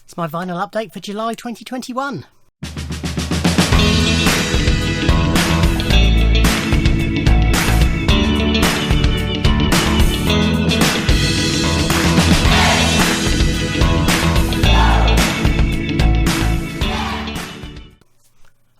It's my vinyl update for July 2021.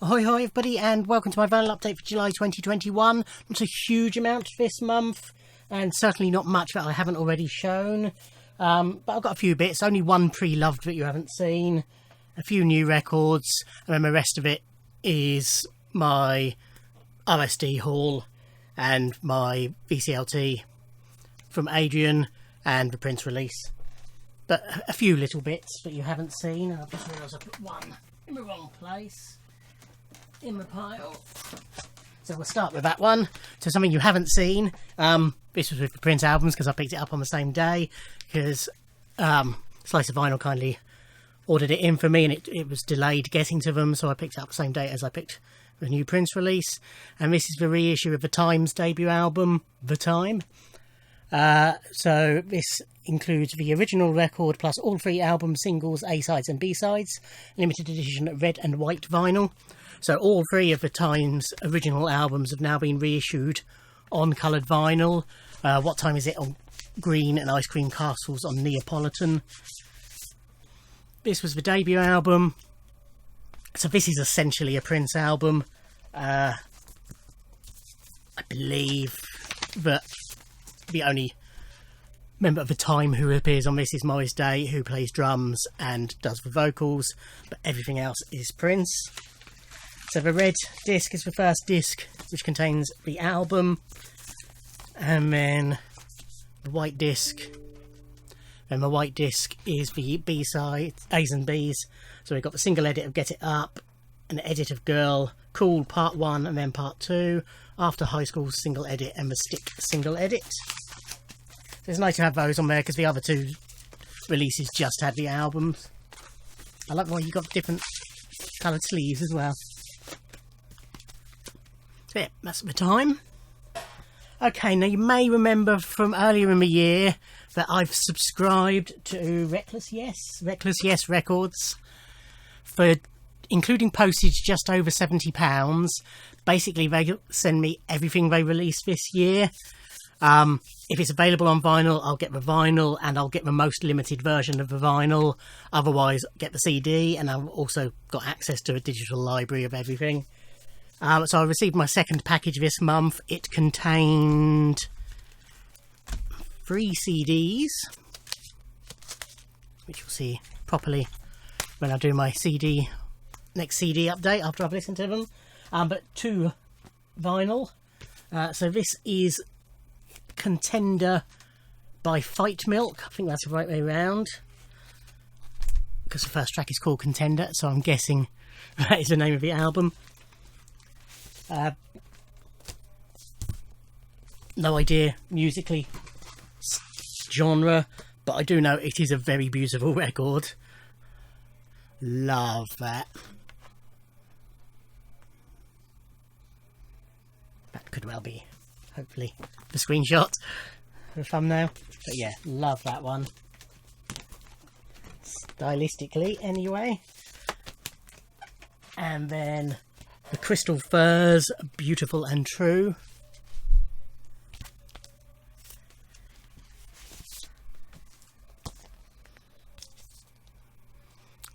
Ahoy hoy everybody, and welcome to my vinyl update for July 2021. Not a huge amount this month, and certainly not much that I haven't already shown. But I've got a few bits, only one pre-loved that you haven't seen, a few new records, and then the rest of it is my RSD haul and my VCLT from Adrian and the Prince release. But a few little bits that you haven't seen, and I've just realised I put one in the wrong place in the pile. So we'll start with that one. So something you haven't seen. This was with the Prince albums because I picked it up on the same day because Slice of Vinyl kindly ordered it in for me, and it was delayed getting to them, so I picked it up the same day as I picked the new Prince release. And this is the reissue of the Time's debut album, The Time. So this includes the original record plus all 3 album singles, A-sides and B-sides, limited edition red and white vinyl. So all 3 of the Time's original albums have now been reissued on coloured vinyl. What Time Is It on green and Ice Cream Castles on Neapolitan. This was the debut album. So this is essentially a Prince album. I believe that the only member of the Time who appears on this is Morris Day, who plays drums and does the vocals, but everything else is Prince. So the red disc is the first disc, which contains the album, and then the white disc. Then the white disc is the B-side, A's and B's. So we've got the single edit of Get It Up, an edit of Girl, Cool Part 1 and then Part 2, After High School single edit, and the Stick single edit. So it's nice to have those on there because the other 2 releases just had the albums. I like the way you got different coloured sleeves as well. So yeah, that's the Time. Okay, now you may remember from earlier in the year that I've subscribed to Reckless Yes Records for, including postage, just over £70. Basically, they send me everything they release this year. If it's available on vinyl, I'll get the vinyl, and I'll get the most limited version of the vinyl. Otherwise, get the CD, and I've also got access to a digital library of everything. So I received my second package this month. It contained 3 CDs, which you'll see properly when I do my next CD update after I've listened to them. But 2 vinyl. So this is Contender by Fight Milk. I think that's the right way around, because the first track is called Contender, so I'm guessing that is the name of the album. No idea musically genre, but I do know it is a very beautiful record. Love that. That could well be, hopefully, the screenshot, the thumbnail. But yeah, love that one. Stylistically, anyway. And then the Crystal Furs, Beautiful and True.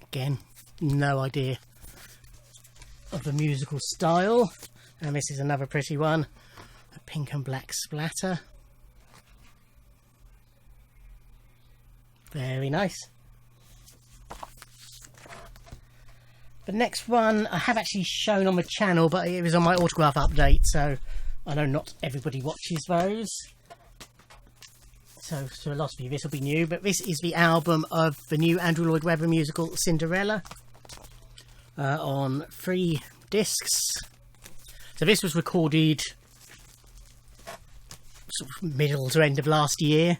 Again, no idea of the musical style. And this is another pretty one, a pink and black splatter. Very nice. The next one I have actually shown on the channel, but it was on my autograph update, so I know not everybody watches those. So to a lot of you this will be new, but this is the album of the new Andrew Lloyd Webber musical Cinderella on 3 discs. So this was recorded sort of middle to end of last year.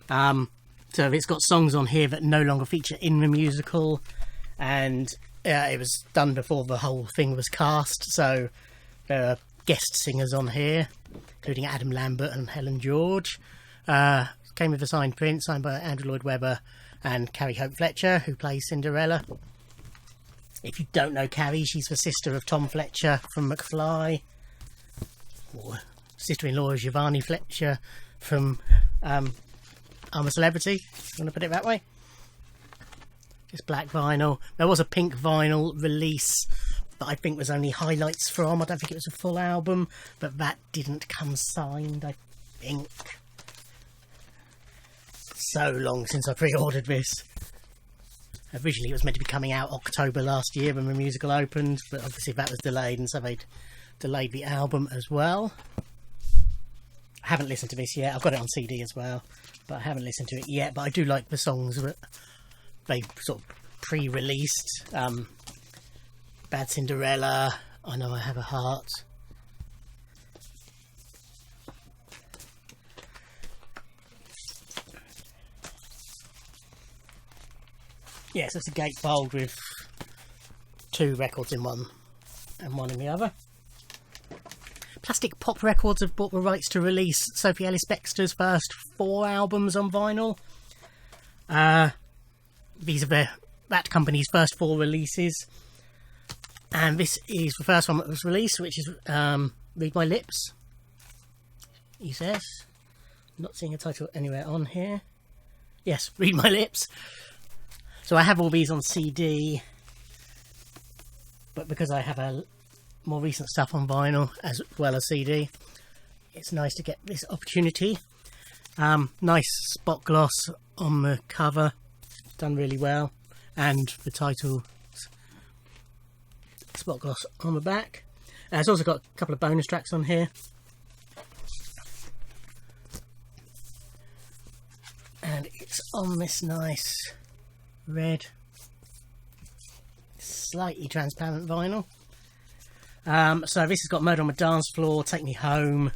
So it's got songs on here that no longer feature in the musical, and it was done before the whole thing was cast, so there are guest singers on here, including Adam Lambert and Helen George. Came with a signed print, signed by Andrew Lloyd Webber, and Carrie Hope Fletcher, who plays Cinderella. If you don't know Carrie, she's the sister of Tom Fletcher from McFly, or sister-in-law of Giovanni Fletcher from I'm a Celebrity, if you want to put it that way. Just black vinyl. There was a pink vinyl release that I think was only highlights from. I don't think it was a full album, but that didn't come signed, I think. So long since I pre-ordered this. Originally it was meant to be coming out October last year when the musical opened, but obviously that was delayed, and so they'd delayed the album as well. I haven't listened to this yet. I've got it on CD as well, but I haven't listened to it yet. But I do like the songs that they sort of pre-released. Bad Cinderella, I Know I Have a Heart. Yes, it's a gatefold with 2 records in one and one in the other. Plastic Pop Records have bought the rights to release Sophie Ellis-Bextor's first 4 albums on vinyl. These are that company's first 4 releases. And this is the first one that was released, which is Read My Lips, he says. I'm not seeing a title anywhere on here. Yes, Read My Lips. So I have all these on CD, but because I have a more recent stuff on vinyl as well as CD, it's nice to get this opportunity. Nice spot gloss on the cover, done really well, and the title spot gloss on the back. It's also got a couple of bonus tracks on here, and it's on this nice red, slightly transparent vinyl. So this has got Murder on the Dance Floor, Take Me Home,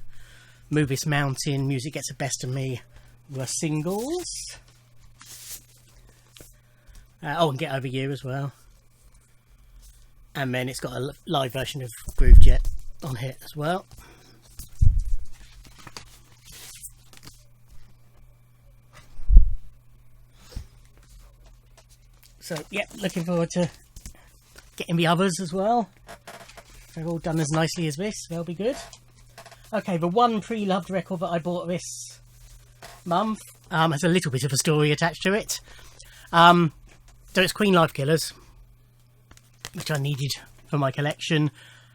Move This Mountain, Music Gets the Best of Me were singles. And Get Over You as well. And then it's got a live version of Groove Jet on here as well. So, yeah, looking forward to getting the others as well. They're all done as nicely as this. They'll be good. Okay, the one pre-loved record that I bought this month has a little bit of a story attached to it. So it's Queen Life Killers, which I needed for my collection.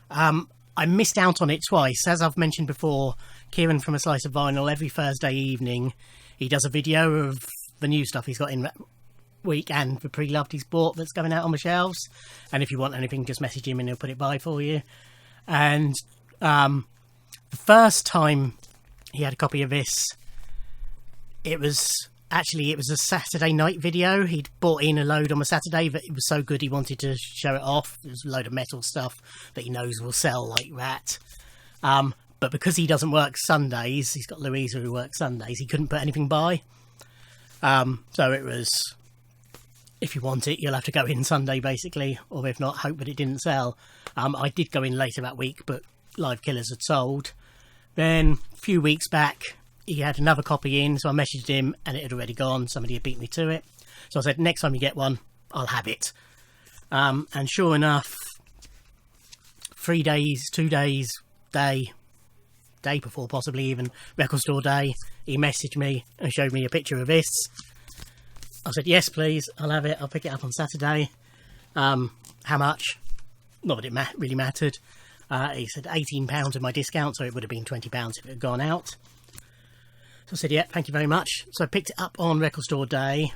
I missed out on it twice. As I've mentioned before, Kieran from A Slice of Vinyl, every Thursday evening, he does a video of the new stuff he's got in that week and the pre-loved he's bought that's going out on the shelves. And if you want anything, just message him and he'll put it by for you. And the first time he had a copy of this, it was a Saturday night video. He'd bought in a load on a Saturday, but it was so good he wanted to show it off. It was a load of metal stuff that he knows will sell like that. But because he doesn't work Sundays, he's got Louisa who works Sundays, he couldn't put anything by. So it was, if you want it, you'll have to go in Sunday basically, or if not, hope that it didn't sell. I did go in later that week, but Live Killers had sold. Then a few weeks back, he had another copy in, so I messaged him and it had already gone. Somebody had beat me to it. So I said, next time you get one, I'll have it. And sure enough, 2 days, day before possibly even record store day, he messaged me and showed me a picture of this. I said, yes, please, I'll have it. I'll pick it up on Saturday. How much? Not that it really mattered. He said £18 with my discount, so it would have been £20 if it had gone out. So I said, yeah, thank you very much. So I picked it up on record store day.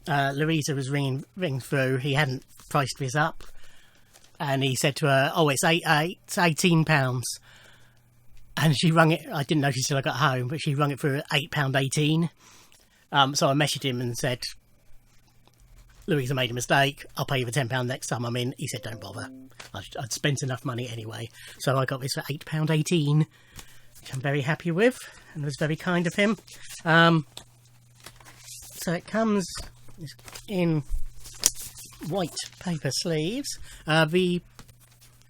Louisa was ringing through. He hadn't priced this up. And he said to her, oh, it's £18. And she rung it. I didn't notice till I got home, but she rung it for £8.18. So I messaged him and said, Louisa made a mistake. I'll pay you the £10 next time I'm in. He said, don't bother. I'd spent enough money anyway. So I got this for £8.18, which I'm very happy with, and was very kind of him. So it comes in white paper sleeves. The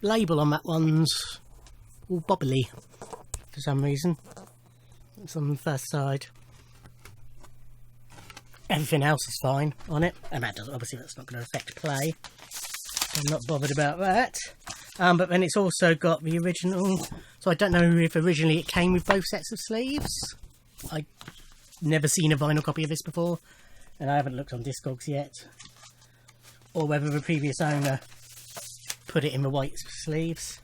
label on that one's all bobbly for some reason. It's on the first side. Everything else is fine on it, and that doesn't, obviously that's not going to affect play. I'm not bothered about that. But then it's also got the original, so I don't know if originally it came with both sets of sleeves. I've never seen a vinyl copy of this before, and I haven't looked on Discogs yet, or whether the previous owner put it in the white sleeves.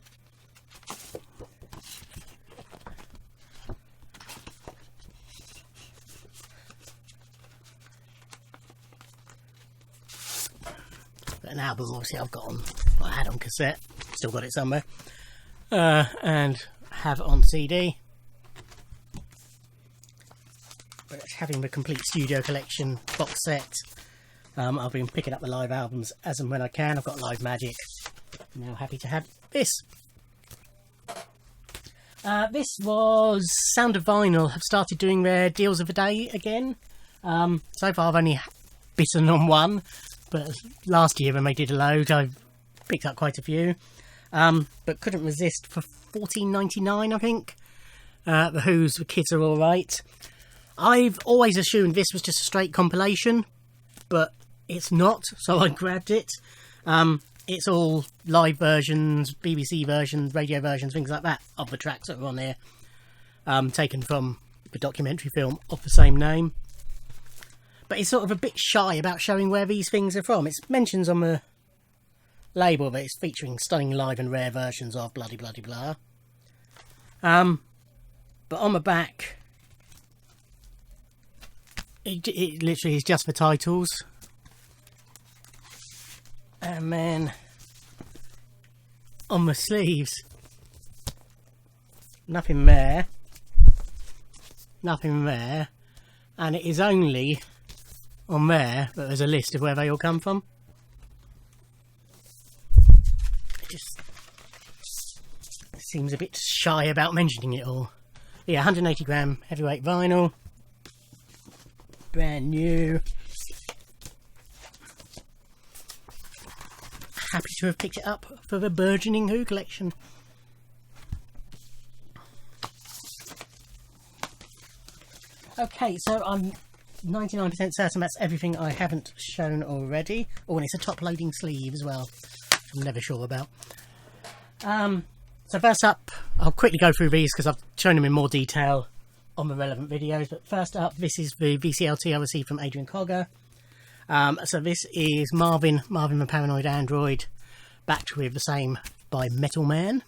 An album obviously I've got on, well, I had on cassette, still got it somewhere, and have on CD. But having the complete studio collection box set, I've been picking up the live albums as and when I can. I've got Live Magic, now happy to have this. This was Sound of Vinyl have started doing their deals of the day again. So far I've only bitten on one, but last year when they did a load I picked up quite a few, but couldn't resist for $14.99 I think. The Who's The Kids Are Alright. I've always assumed this was just a straight compilation, but it's not, so I grabbed it. It's all live versions, BBC versions, radio versions, things like that of the tracks that are on here, taken from the documentary film of the same name. But it's sort of a bit shy about showing where these things are from. It mentions on the label that it's featuring stunning live and rare versions of bloody bloody blah. But on the back, it literally is just the titles. And then on the sleeves, nothing there, and it is only on there that there's a list of where they all come from. It just seems a bit shy about mentioning it all. Yeah, 180 gram heavyweight vinyl, brand new. Happy to have picked it up for the burgeoning Who collection. Okay, so I'm 99% certain that's everything I haven't shown already. Oh, and it's a top loading sleeve as well, I'm never sure about. So first up, I'll quickly go through these because I've shown them in more detail on the relevant videos. But first up, this is the VCLT I received from Adrian Cogger. So this is Marvin the Paranoid Android, backed with the same by Metal Man.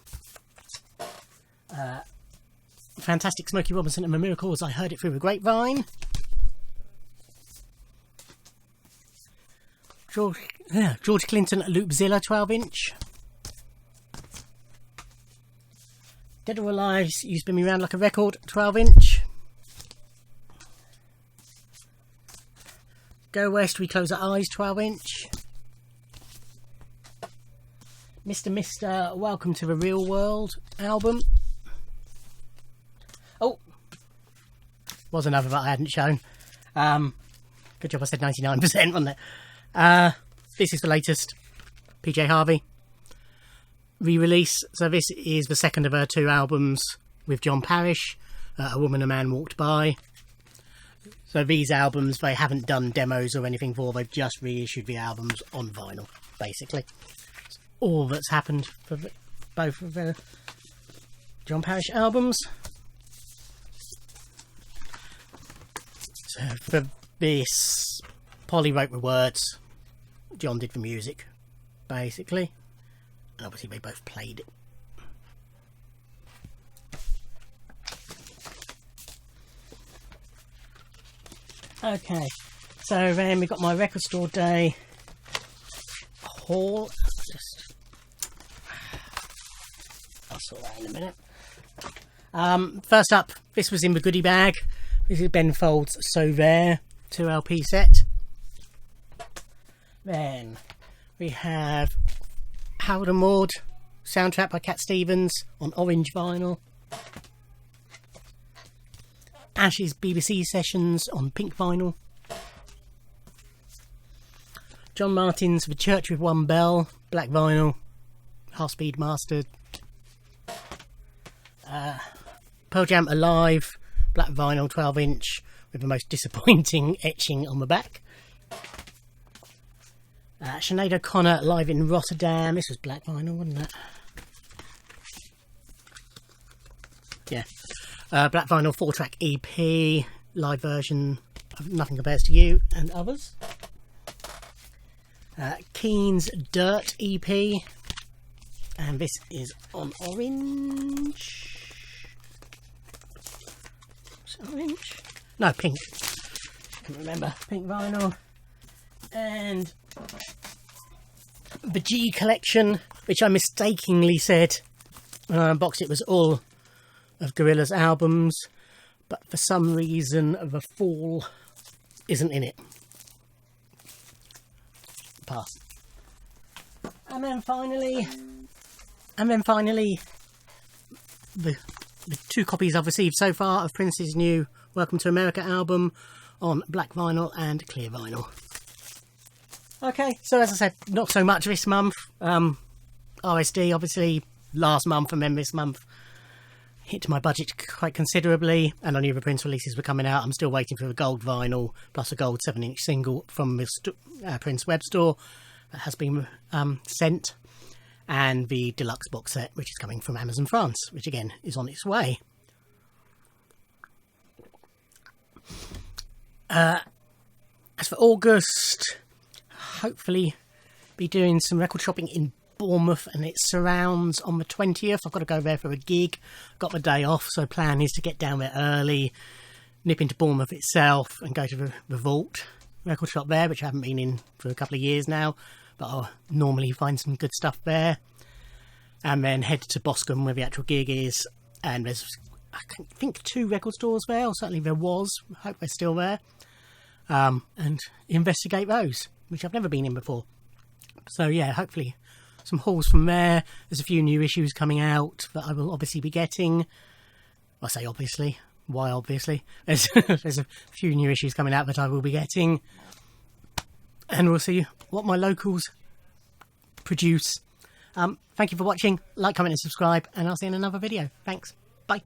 Fantastic Smokey Robinson and the Miracles, I Heard It Through the Grapevine. George Clinton Loopzilla 12-inch. Dead or Alive, You Spin Me Round Like a Record 12-inch. Go West, We Close Our Eyes 12-inch. Mr. Welcome to the Real World album. Oh, was another that I hadn't shown. Good job I said 99% on there. This is the latest PJ Harvey re-release. So this is the second of her two albums with John Parrish, A Woman a Man Walked By. So these albums they haven't done demos or anything for, they've just reissued the albums on vinyl, basically. That's all that's happened for both of the John Parrish albums. So for this, Polly wrote the words, John did the music, basically. And obviously they both played it. Okay, so then we've got my record store day haul. I'll sort that in a minute. First up, this was in the goodie bag. This is Ben Folds So There 2 LP set. Then we have Howard and Maude soundtrack by Cat Stevens on orange vinyl. Ash's BBC sessions on pink vinyl. John Martin's The Church with One Bell, black vinyl, half speed mastered. Pearl Jam Alive, black vinyl 12-inch with the most disappointing etching on the back. Sinead O'Connor live in Rotterdam. This was black vinyl, wasn't it? Yeah. Black vinyl 4-track EP, live version of Nothing Compares to You and Others. Keen's Dirt EP, and this is on orange. Is it orange? No, pink. I can remember. Pink vinyl. And the G collection, which I mistakenly said when I unboxed it was all of Gorillaz albums, but for some reason the Fall isn't in it. Pass. And then finally the 2 copies I've received so far of Prince's new Welcome to America album on black vinyl and clear vinyl. Okay, so as I said, not so much this month. RSD obviously last month, and then this month hit my budget quite considerably, and I knew the Prince releases were coming out. I'm still waiting for the gold vinyl plus a gold 7-inch single from the Prince web store that has been sent, and the deluxe box set, which is coming from Amazon France, which again is on its way. As for August, hopefully be doing some record shopping in Bournemouth and its surrounds on the 20th. I've got to go there for a gig. Got the day off, so plan is to get down there early, nip into Bournemouth itself and go to the Vault record shop there, which I haven't been in for a couple of years now, but I'll normally find some good stuff there. And then head to Boscombe where the actual gig is, and there's I think 2 record stores there, or certainly there was. I hope they're still there. And investigate those, which I've never been in before. So yeah, hopefully some hauls from there. There's a few new issues coming out that I will obviously be getting. I say obviously. Why obviously? There's a few new issues coming out that I will be getting. And we'll see what my locals produce. Thank you for watching. Like, comment and subscribe. And I'll see you in another video. Thanks. Bye.